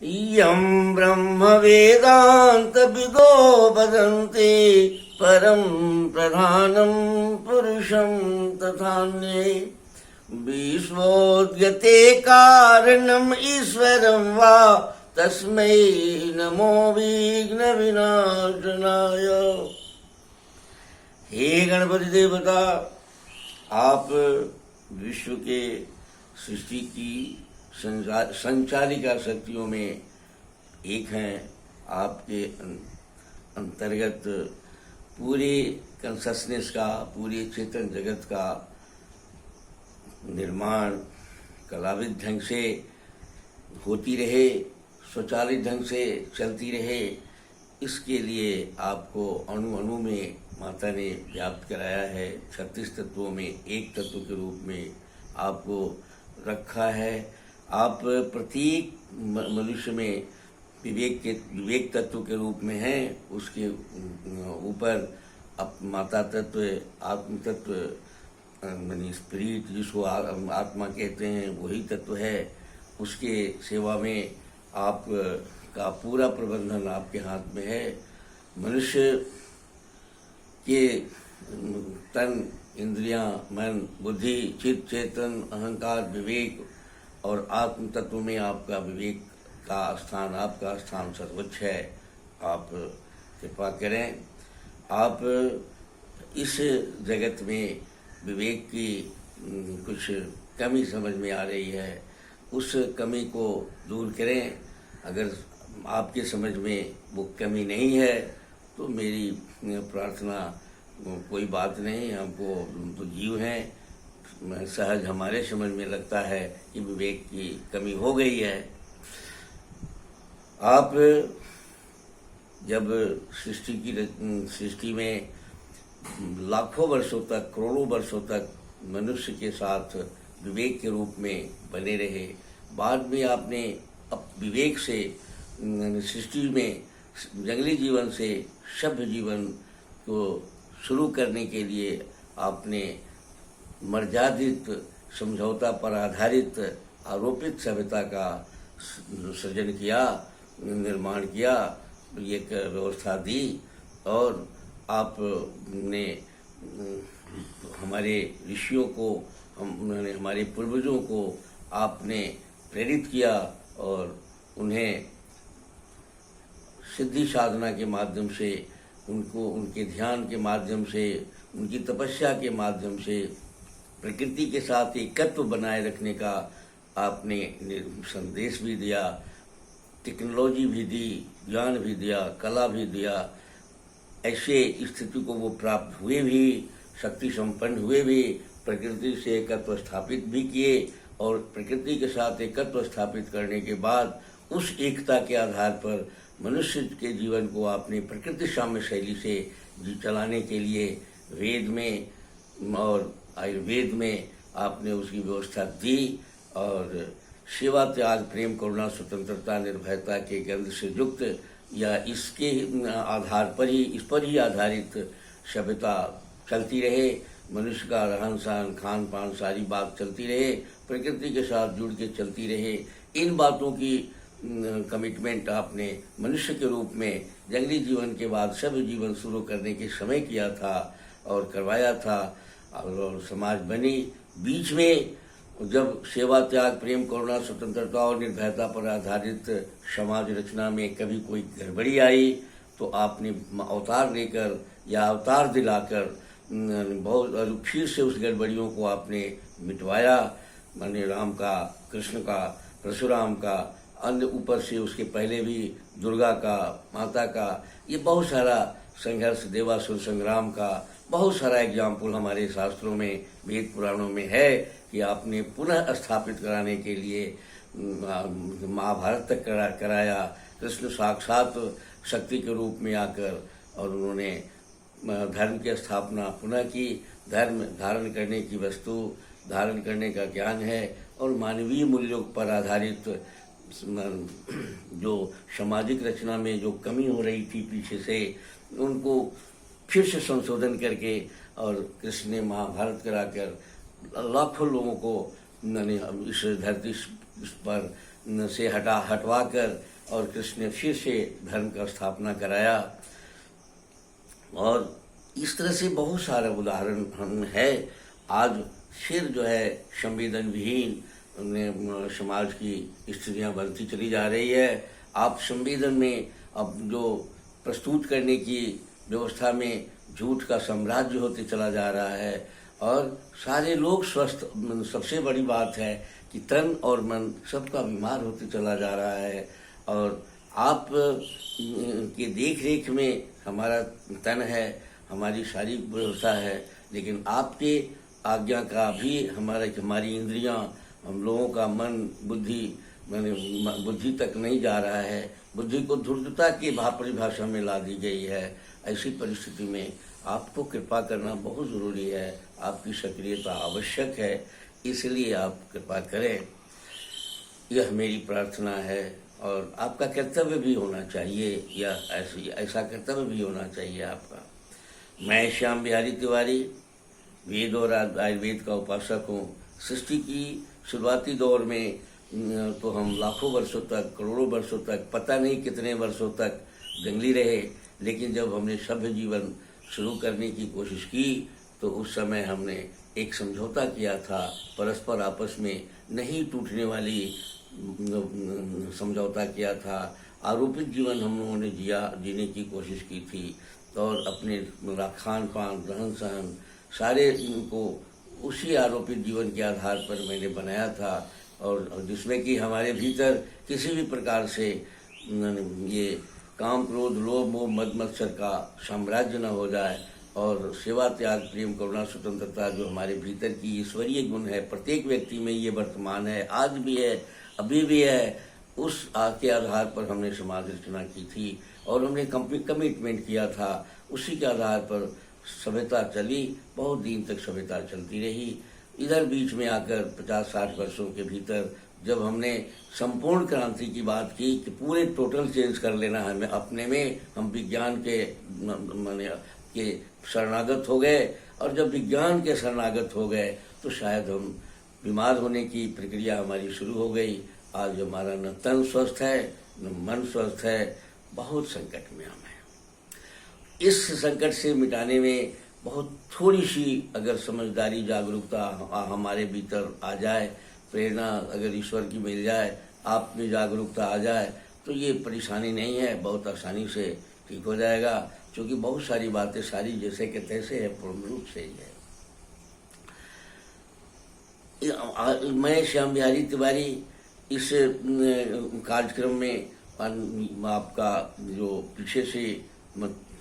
यं ब्रह्म वेदांत विदो वदन्ति परं प्रधानं पुरुषं तथान्ये विश्वोद्यते कारणम् ईश्वरं वा तस्मै नमो विघ्न विनाशनाय। हे गणपति देवता, आप विश्व के सृष्टि की संचालिका शक्तियों में एक हैं। आपके अंतर्गत पूरे कंससनेस का, पूरे चेतन जगत का निर्माण कलाविद ढंग से होती रहे, स्वचालित ढंग से चलती रहे, इसके लिए आपको अणु अणु में माता ने व्याप्त कराया है। 36 तत्वों में एक तत्व के रूप में आपको रखा है। आप प्रत्येक मनुष्य में विवेक तत्व के रूप में हैं। उसके ऊपर माता तत्व, आत्म तत्व यानी स्पिरिट, जिसको आत्मा कहते हैं, वही तत्व है। उसके सेवा में आप का पूरा प्रबंधन आपके हाथ में है। मनुष्य के तन, इंद्रियां, मन, बुद्धि, चित्त, चेतन, अहंकार, विवेक और आत्म तत्व में आपका विवेक का स्थान, आपका स्थान सर्वोच्च है। आप कृपा करें। आप इस जगत में विवेक की कुछ कमी समझ में आ रही है, उस कमी को दूर करें। अगर आपके समझ में वो कमी नहीं है तो मेरी प्रार्थना, कोई बात नहीं, हमको तो जीव हैं, सहज हमारे समझ में लगता है कि विवेक की कमी हो गई है। आप जब सृष्टि में लाखों वर्षों तक, करोड़ों वर्षों तक मनुष्य के साथ विवेक के रूप में बने रहे, बाद में आपने अब विवेक से सृष्टि में जंगली जीवन से सभ्य जीवन को शुरू करने के लिए आपने मर्यादित समझौता पर आधारित आरोपित सभ्यता का सृजन किया, निर्माण किया, एक व्यवस्था दी। और आपने हमारे ऋषियों को, हमारे पूर्वजों को आपने प्रेरित किया और उन्हें सिद्धि साधना के माध्यम से, उनको उनके ध्यान के माध्यम से, उनकी तपस्या के माध्यम से प्रकृति के साथ एकत्व बनाए रखने का आपने संदेश भी दिया, टेक्नोलॉजी भी दी, ज्ञान भी दिया, कला भी दिया। ऐसे स्थिति को वो प्राप्त हुए भी, शक्ति संपन्न हुए भी, प्रकृति से एकत्व स्थापित भी किए और प्रकृति के साथ एकत्व स्थापित करने के बाद उस एकता के आधार पर मनुष्य के जीवन को आपने प्रकृति साम्य शैली से चलाने के लिए वेद में और आयुर्वेद में आपने उसकी व्यवस्था दी। और सेवा, त्याग, प्रेम, करुणा, स्वतंत्रता, निर्भयता के गंध से युक्त या इसके आधार पर ही, इस पर ही आधारित सभ्यता चलती रहे। मनुष्य का रहन सहन, खान पान, सारी बात चलती रहे, प्रकृति के साथ जुड़ के चलती रहे। इन बातों की कमिटमेंट आपने मनुष्य के रूप में जंगली जीवन के बाद सभ्य जीवन शुरू करने के समय किया था और करवाया था। और समाज बनी। बीच में जब सेवा, त्याग, प्रेम, करुणा, स्वतंत्रता और निर्भयता पर आधारित समाज रचना में कभी कोई गड़बड़ी आई तो आपने अवतार लेकर या अवतार दिलाकर बहुत फिर से उस गड़बड़ियों को आपने मिटवाया। माने राम का, कृष्ण का, परशुराम का, अन्य ऊपर से उसके पहले भी दुर्गा का, माता का, ये बहुत सारा संघर्ष, देवासुर संग्राम का बहुत सारा एग्जाम्पल हमारे शास्त्रों में, वेद पुराणों में है कि आपने पुनः स्थापित कराने के लिए महाभारत तक कराया। कृष्ण साक्षात शक्ति के रूप में आकर और उन्होंने धर्म की स्थापना पुनः की। धर्म धारण करने की वस्तु, धारण करने का ज्ञान है और मानवीय मूल्यों पर आधारित जो सामाजिक रचना में जो कमी हो रही थी पीछे से, उनको फिर से संशोधन करके और कृष्ण ने महाभारत कराकर लाखों लोगों को इस धरती उस पर से हटवा कर और कृष्ण ने फिर से धर्म का स्थापना कराया। और इस तरह से बहुत सारे उदाहरण हम है। आज फिर जो है संवेदन विहीन समाज की स्थितियां बनती चली जा रही है। आप संवेदन में अब जो प्रस्तुत करने की व्यवस्था में झूठ का साम्राज्य होते चला जा रहा है और सारे लोग स्वस्थ, सबसे बड़ी बात है कि तन और मन सबका बीमार होते चला जा रहा है। और आप के देख रेख में हमारा तन है, हमारी सारी व्यवस्था है, लेकिन आपके आज्ञा का भी हमारी इंद्रियां, हम लोगों का मन बुद्धि तक नहीं जा रहा है। बुद्धि को धूर्तता की परिभाषा में ला दी गई है। ऐसी परिस्थिति में आपको कृपा करना बहुत ज़रूरी है, आपकी सक्रियता आवश्यक है, इसलिए आप कृपा करें। यह मेरी प्रार्थना है और आपका कर्तव्य भी होना चाहिए, या ऐसा कर्तव्य भी होना चाहिए आपका। मैं श्याम बिहारी तिवारी वेद और आयुर्वेद का उपासक हूँ। सृष्टि की शुरुआती दौर में तो हम लाखों वर्षों तक, करोड़ों वर्षों तक, पता नहीं कितने वर्षों तक जंगली रहे, लेकिन जब हमने सभ्य जीवन शुरू करने की कोशिश की तो उस समय हमने एक समझौता किया था, परस्पर आपस में नहीं टूटने वाली समझौता किया था। आरोपित जीवन हम लोगों ने जीने की कोशिश की थी और अपने खान पान, रहन सहन सारे को उसी आरोपित जीवन के आधार पर मैंने बनाया था, और जिसमें कि हमारे भीतर किसी भी प्रकार से ये काम, क्रोध, लोभ, मोह, मद मत्सर का साम्राज्य न हो जाए, और सेवा, त्याग, प्रेम, करुणा, स्वतंत्रता जो हमारे भीतर की ईश्वरीय गुण है, प्रत्येक व्यक्ति में ये वर्तमान है, आज भी है, अभी भी है। उस के आधार पर हमने समाज रचना की थी और हमने कमिटमेंट किया था। उसी के आधार पर सभ्यता चली, बहुत दिन तक सभ्यता चलती रही। इधर बीच में आकर 50-60 वर्षों के भीतर जब हमने संपूर्ण क्रांति की बात की कि पूरे टोटल चेंज कर लेना है हमें अपने में, हम विज्ञान के शरणागत हो गए। और जब विज्ञान के शरणागत हो गए तो शायद हम बीमार होने की प्रक्रिया हमारी शुरू हो गई। आज हमारा न तन स्वस्थ है न मन स्वस्थ है, बहुत संकट में हम हैं। इस संकट से मिटाने में बहुत थोड़ी सी अगर समझदारी, जागरूकता हमारे भीतर आ जाए, प्रेरणा अगर ईश्वर की मिल जाए, आप में जागरूकता आ जाए, तो ये परेशानी नहीं है, बहुत आसानी से ठीक हो जाएगा। क्योंकि बहुत सारी बातें सारी जैसे के तैसे है, पूर्ण रूप से ही है। मैं श्याम बिहारी तिवारी इस कार्यक्रम में आपका जो पीछे से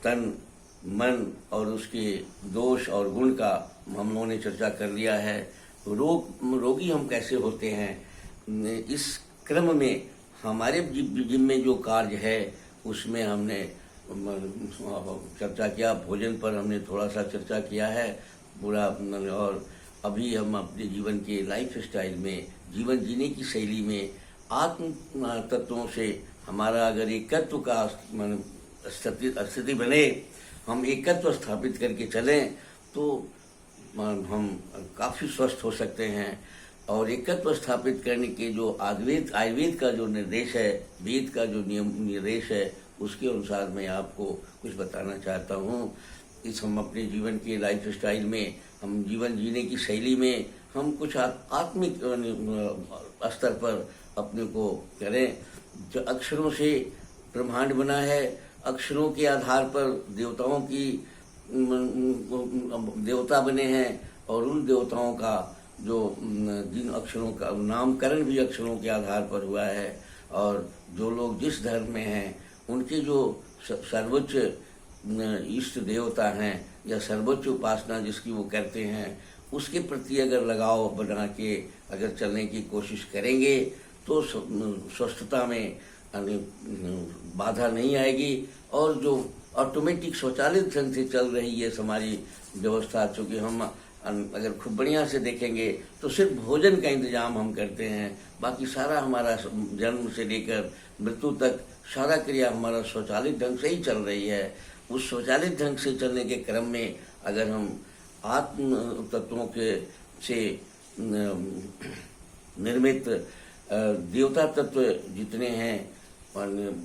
तन, मन और उसके दोष और गुण का हम लोगों ने चर्चा कर लिया है। रोगी हम कैसे होते हैं, इस क्रम में हमारे जिम्मे जो कार्य है उसमें हमने चर्चा किया। भोजन पर हमने थोड़ा सा चर्चा किया है पूरा, और अभी हम अपने जीवन के लाइफ स्टाइल में, जीवन जीने की शैली में आत्म तत्वों से हमारा अगर एकत्व का स्थिति बने, हम एकत्व स्थापित करके चलें तो हम काफ़ी स्वस्थ हो सकते हैं। और एकत्व स्थापित करने के जो आयुर्वेद का जो निर्देश है, वेद का जो निर्देश है, उसके अनुसार मैं आपको कुछ बताना चाहता हूँ। हम अपने जीवन के लाइफ स्टाइल में, हम जीवन जीने की शैली में हम कुछ आत्मिक स्तर पर अपने को करें। जो अक्षरों से ब्रह्मांड बना है, अक्षरों के आधार पर देवता बने हैं, और उन देवताओं का जो जिन अक्षरों का नामकरण भी अक्षरों के आधार पर हुआ है, और जो लोग जिस धर्म में हैं उनके जो सर्वोच्च इष्ट देवता हैं या सर्वोच्च उपासना जिसकी वो करते हैं, उसके प्रति अगर लगाव बना के अगर चलने की कोशिश करेंगे तो स्वस्थता में बाधा नहीं आएगी। और जो ऑटोमेटिक स्वचालित ढंग से चल रही है हमारी व्यवस्था, चूँकि हम अगर खूब बढ़िया से देखेंगे तो सिर्फ भोजन का इंतजाम हम करते हैं, बाकी सारा हमारा जन्म से लेकर मृत्यु तक सारा क्रिया हमारा स्वचालित ढंग से ही चल रही है। उस स्वचालित ढंग से चलने के क्रम में अगर हम आत्म तत्वों के से निर्मित देवता तत्व जितने हैं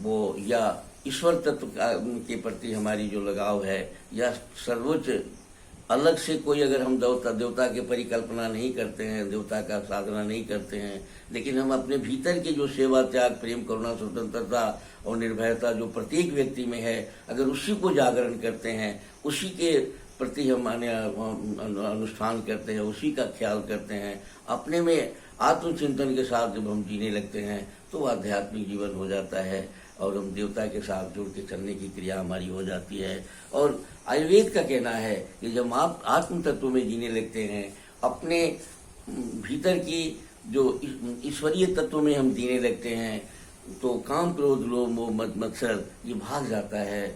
वो या ईश्वर तत्व के प्रति हमारी जो लगाव है, या सर्वोच्च अलग से कोई अगर हम देवता की परिकल्पना नहीं करते हैं, देवता का साधना नहीं करते हैं, लेकिन हम अपने भीतर की जो सेवा, त्याग, प्रेम, करुणा, स्वतंत्रता और निर्भयता जो प्रत्येक व्यक्ति में है, अगर उसी को जागरण करते हैं, उसी के प्रति हम अनुष्ठान करते हैं, उसी का ख्याल करते हैं, अपने में आत्मचिंतन के साथ जब हम जीने लगते हैं तो आध्यात्मिक जीवन हो जाता है और हम देवता के साथ जुड़ के चलने की क्रिया हमारी हो जाती है। और आयुर्वेद का कहना है कि जब आप आत्म तत्व में जीने लगते हैं, अपने भीतर की जो ईश्वरीय तत्व में हम जीने लगते हैं, तो काम, क्रोध, लोभ, मोह, मद, मत्सर ये भाग जाता है।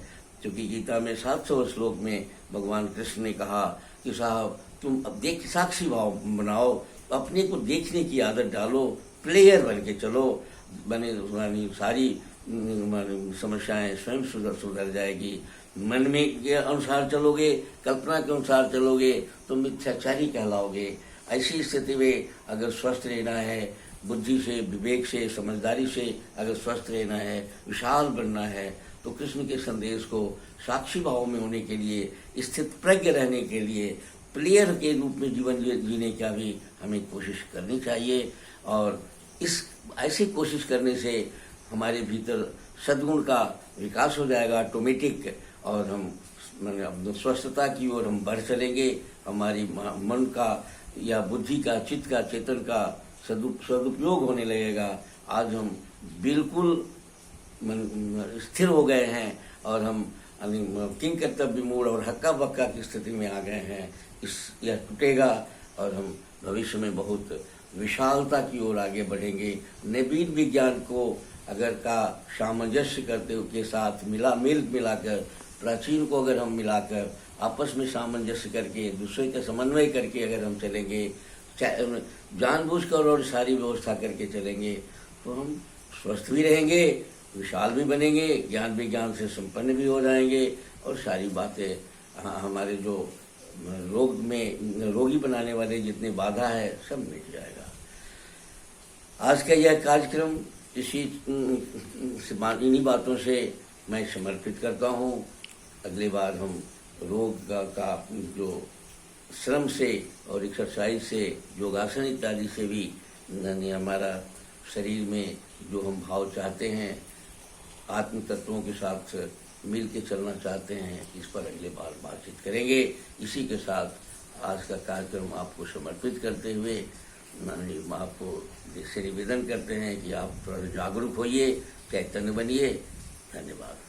क्योंकि गीता में 700 श्लोक में भगवान कृष्ण ने कहा कि साहब तुम अब साक्षी भाव बनाओ, अपने को देखने की आदत डालो, प्लेयर बन के चलो, बने सारी समस्याएं स्वयं सुधर जाएगी। मन में के अनुसार चलोगे, कल्पना के अनुसार चलोगे तो मिथ्याचारी कहलाओगे। ऐसी स्थिति में अगर स्वस्थ रहना है, बुद्धि से, विवेक से, समझदारी से अगर स्वस्थ रहना है, विशाल बनना है, तो कृष्ण के संदेश को साक्षी भाव में होने के लिए, स्थित प्रज्ञ रहने के लिए, प्लेयर के रूप में जीवन जीने का भी हमें कोशिश करनी चाहिए। और इस ऐसी कोशिश करने से हमारे भीतर सद्गुण का विकास हो जाएगा ऑटोमेटिक, और हम स्वस्थता की ओर हम बढ़ चलेंगे। हमारी मन का या बुद्धि का, चित्त का, चेतन का सदुपयोग होने लगेगा। आज हम बिल्कुल स्थिर हो गए हैं और हम किंग कर्तव्य मूड और हक्का बक्का की स्थिति में आ गए हैं। यह टूटेगा और हम भविष्य में बहुत विशालता की ओर आगे बढ़ेंगे। नवीन विज्ञान को अगर का सामंजस्य करते के साथ मिलाकर, प्राचीन को अगर हम मिलाकर आपस में सामंजस्य करके, दूसरे का समन्वय करके अगर हम चलेंगे, जानबूझकर और सारी व्यवस्था करके चलेंगे, तो हम स्वस्थ भी रहेंगे, विशाल भी बनेंगे, ज्ञान विज्ञान से संपन्न भी हो जाएंगे, और सारी बातें हमारे जो रोगी बनाने वाले जितने बाधा है सब मिट जाएगा। आज का यह कार्यक्रम इन्हीं बातों से मैं समर्पित करता हूँ। अगली बार हम रोग का जो श्रम से और एक्सरसाइज से, योगासन इत्यादि से भी हमारा शरीर में जो हम भाव चाहते हैं, आत्म तत्वों के साथ मिल के चलना चाहते हैं, इस पर अगले बार बातचीत करेंगे। इसी के साथ आज का कार्यक्रम आपको समर्पित करते हुए आपको से निवेदन करते हैं कि आप थोड़ा जागरूक होइए, चैतन्य बनिए। धन्यवाद।